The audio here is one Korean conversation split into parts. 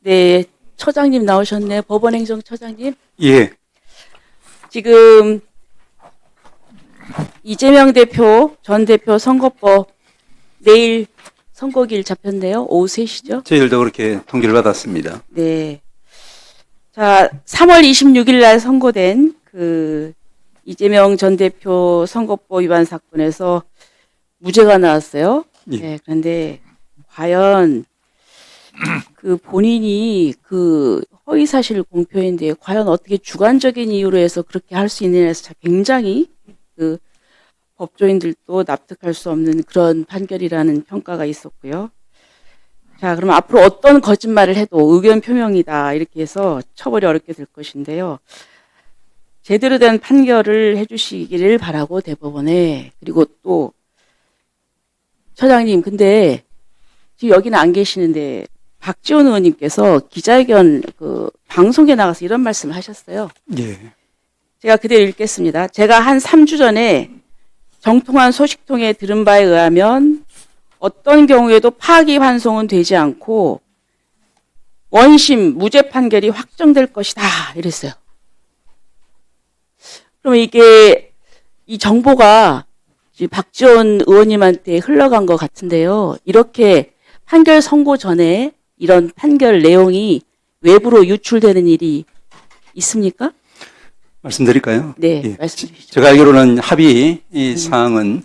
네, 처장님 나오셨네. 법원행정처장님. 예, 지금 이재명 대표, 전 대표 선거법 내일 선거일 잡혔네요. 오후 3시죠? 저희들도 그렇게 통지를 받았습니다. 네. 자, 3월 26일 날 선고된 그 이재명 전 대표 선거법 위반 사건에서 무죄가 나왔어요. 예. 네, 그런데 과연 그 본인이 그 허위사실 공표인데 과연 어떻게 주관적인 이유로 해서 그렇게 할 수 있느냐에서 굉장히 그 법조인들도 납득할 수 없는 그런 판결이라는 평가가 있었고요. 자, 그럼 앞으로 어떤 거짓말을 해도 의견 표명이다 이렇게 해서 처벌이 어렵게 될 것인데요. 제대로 된 판결을 해주시기를 바라고 대법원에. 그리고 또 처장님, 근데 지금 여기는 안 계시는데 박지원 의원님께서 기자회견 그 방송에 나가서 이런 말씀을 하셨어요. 예, 제가 그대로 읽겠습니다. 제가 한 3주 전에 정통한 소식통에 들은 바에 의하면 어떤 경우에도 파기 환송은 되지 않고 원심 무죄 판결이 확정될 것이다 이랬어요. 그러면 이게 이 정보가 박지원 의원님한테 흘러간 것 같은데요. 이렇게 판결 선고 전에 이런 판결 내용이 외부로 유출되는 일이 있습니까? 말씀드릴까요? 네, 예. 말씀 주시죠. 제가 알기로는 합의 이 사항은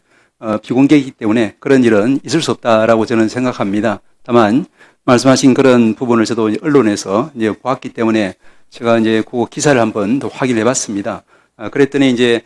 비공개이기 때문에 그런 일은 있을 수 없다라고 저는 생각합니다. 다만 말씀하신 그런 부분을 저도 언론에서 이제 보았기 때문에 제가 이제 그 기사를 한번 더 확인해 봤습니다. 그랬더니 이제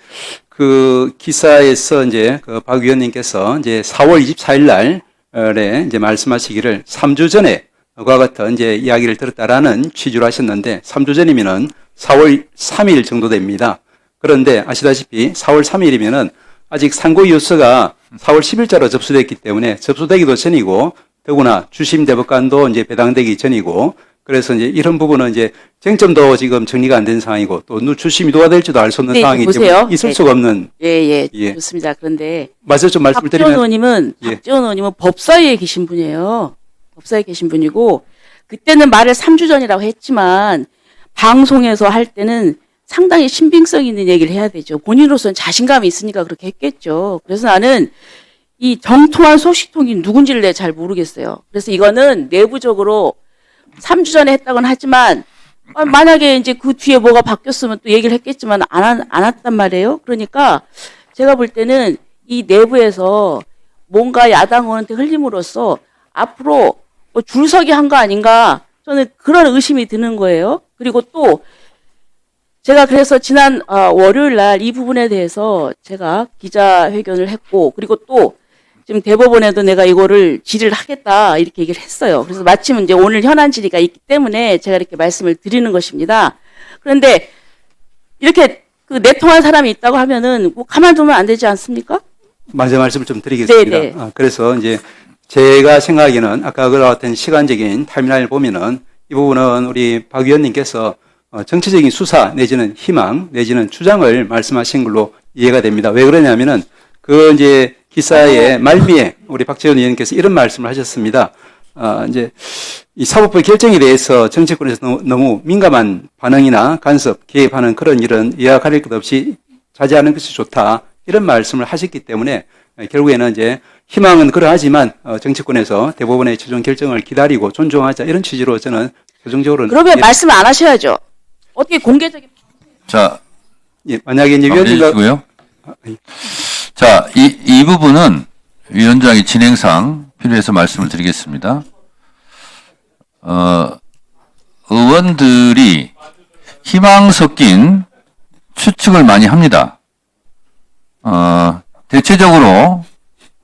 그 기사에서 이제 그 박 위원님께서 이제 4월 24일 날에 이제 말씀하시기를 3주 전에 그와 같은 이제 이야기를 들었다라는 취지로 하셨는데 3주 전이면은 4월 3일 정도 됩니다. 그런데 아시다시피 4월 3일이면은 아직 상고이유서가 4월 10일자로 접수됐기 때문에 접수되기도 전이고 더구나 주심 대법관도 이제 배당되기 전이고 그래서 이제 이런 부분은 이제 쟁점도 지금 정리가 안 된 상황이고 또 주심이 누가 될지도 알 수 없는 네, 상황이기 보세요. 때문에 있을 네. 수가 없는. 예, 예. 좋습니다. 그런데 맞아요. 좀 말씀을 박지원 드리면 의원님은 예. 박지원 의원님은 법사위에 계신 분이에요. 법사위에 계신 분이고 그때는 말을 3주 전이라고 했지만 방송에서 할 때는 상당히 신빙성 있는 얘기를 해야 되죠. 본인으로서는 자신감이 있으니까 그렇게 했겠죠. 그래서 나는 이 정통한 소식통이 누군지를 내가 잘 모르겠어요. 그래서 이거는 내부적으로 3주 전에 했다고는 하지만 만약에 이제 그 뒤에 뭐가 바뀌었으면 또 얘기를 했겠지만 안 했단 말이에요. 그러니까 제가 볼 때는 이 내부에서 뭔가 야당 의원한테 흘림으로써 앞으로 뭐 줄서기 한 거 아닌가 저는 그런 의심이 드는 거예요. 그리고 또 제가 그래서 지난 월요일 날 이 부분에 대해서 제가 기자회견을 했고 그리고 또 지금 대법원에도 내가 이거를 질의를 하겠다 이렇게 얘기를 했어요. 그래서 마침 이제 오늘 현안 질의가 있기 때문에 제가 이렇게 말씀을 드리는 것입니다. 그런데 이렇게 그 내통한 사람이 있다고 하면은 뭐 가만두면 안 되지 않습니까? 마지막 말씀을 좀 드리겠습니다. 네네. 그래서 이제 제가 생각하기에는 아까 그와 같은 시간적인 타임라인을 보면은 이 부분은 우리 박 위원님께서 정치적인 수사 내지는 희망 내지는 주장을 말씀하신 걸로 이해가 됩니다. 왜 그러냐면은 그 이제 기사의 말미에 우리 박지원 의원님께서 이런 말씀을 하셨습니다. 이제 이 사법부의 결정에 대해서 정치권에서 너무 민감한 반응이나 간섭, 개입하는 그런 일은 이와 가릴 것 없이 자제하는 것이 좋다. 이런 말씀을 하셨기 때문에 결국에는 이제 희망은 그러하지만 정치권에서 대법원의 최종 결정을 기다리고 존중하자 이런 취지로 저는 최종적으로 그러면 말씀 안 하셔야죠. 어떻게 공개적인 자, 예, 만약에 이제 위원님과 고요 자, 이 부분은 위원장의 진행상 필요해서 말씀을 드리겠습니다. 의원들이 희망 섞인 추측을 많이 합니다. 대체적으로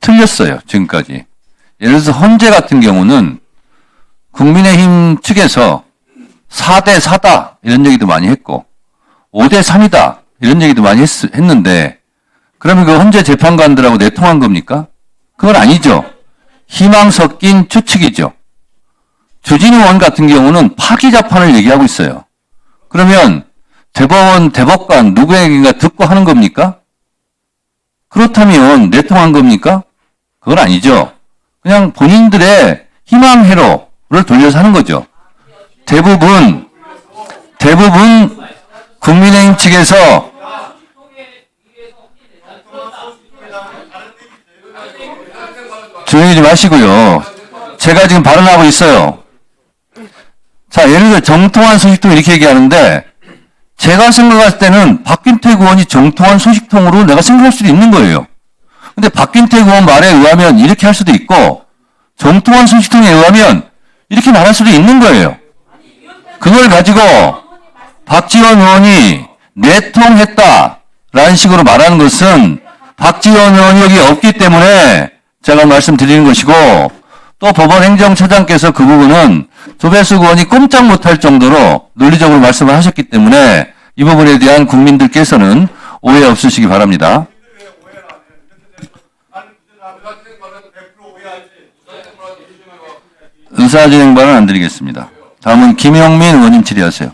틀렸어요, 지금까지. 예를 들어서 헌재 같은 경우는 국민의힘 측에서 4대 4다 이런 얘기도 많이 했고 5대 3이다 이런 얘기도 많이 했는데 그러면 그 헌재 재판관들하고 내통한 겁니까? 그건 아니죠. 희망 섞인 추측이죠. 주진우 의원 같은 경우는 파기자판을 얘기하고 있어요. 그러면 대법원 대법관 누구에게인가 듣고 하는 겁니까? 그렇다면 내통한 겁니까? 그건 아니죠. 그냥 본인들의 희망회로를 돌려서 하는 거죠. 대부분 국민의힘 측에서 조용히 좀 하시고요. 제가 지금 발언하고 있어요. 자, 예를 들어 정통한 소식통 이렇게 얘기하는데 제가 생각할 때는 박균택 의원이 정통한 소식통으로 내가 생각할 수도 있는 거예요. 근데 박균택 의원 말에 의하면 이렇게 할 수도 있고 정통한 소식통에 의하면 이렇게 말할 수도 있는 거예요. 그걸 가지고 박지원 의원이 내통했다라는 식으로 말하는 것은 박지원 의원이 여기 없기 때문에 제가 말씀드리는 것이고 또 법원 행정처장께서 그 부분은 조배수 의원이 꼼짝 못할 정도로 논리적으로 말씀을 하셨기 때문에 이 부분에 대한 국민들께서는 오해 없으시기 바랍니다. 의사진행 발언 안 드리겠습니다. 다음은 김영민 의원님 질의하세요.